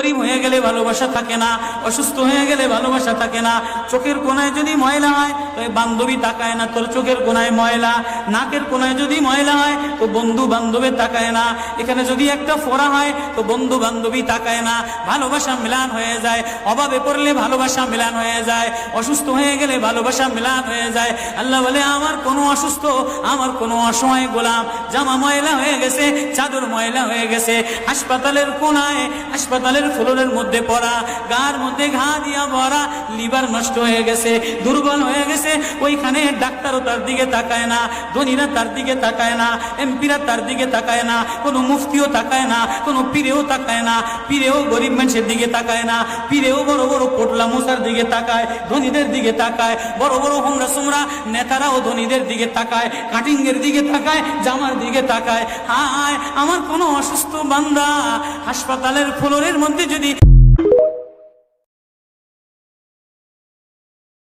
গরিব হয়ে গেলে ভালোবাসা থাকে না, অসুস্থ হয়ে গেলে ভালোবাসা থাকে না। চোখের কোনায় যদি ময়লা হয় তো বান্ধবী তাকায় না তোর চোখের কোনায় ময়লা, নাকের কোনায় যদি ময়লা হয় তো বন্ধু বান্ধবী তাকায় না, এখানে যদি একটা ফোড়া হয় তো বন্ধু বান্ধবী তাকায় না। ভালোবাসা মিলান হয়ে যায়, অভাবে পড়লে ভালোবাসা মিলান হয়ে যায়, অসুস্থ হয়ে গেলে ভালোবাসা মিলান হয়ে যায়। আল্লাহ বলে আমার কোনো অসুস্থ, আমার কোনো অসহায় গোলাম জামা ময়লা হয়ে গেছে, চাদর ময়লা হয়ে গেছে, হাসপাতালের কোনায় হাসপাতালের ফ্লোরের মধ্যে পড়া, গার মধ্যে ঘা দিয়া ভরা, লিভার নষ্ট হয়ে গেছে, দুর্বল হয়ে গেছে, ওইখানে ডাক্তারও তার দিকে তাকায় না, ধনীরা তার দিকে তাকায় না, এমপিরা তার দিকে তাকায় না, কোনো মুফতিও তাকায় না, কোনো পীরেও তাকায় না, পীরেও গরিব মানুষের দিকে তাকায় না, পীরেও বড় বড় পোটলা মশার দিকে তাকায়, ধনীদের দিকে তাকায়, বড় বড় হোমরা সোমরা নেতারাও ধনীদের দিকে তাকায়, কাটিং এর দিকে তাকায়, জামার দিকে তাকায়। হায় আমার কোনো অসুস্থ বান্দা হাসপাতালের ফ্লোরের মধ্যে যদি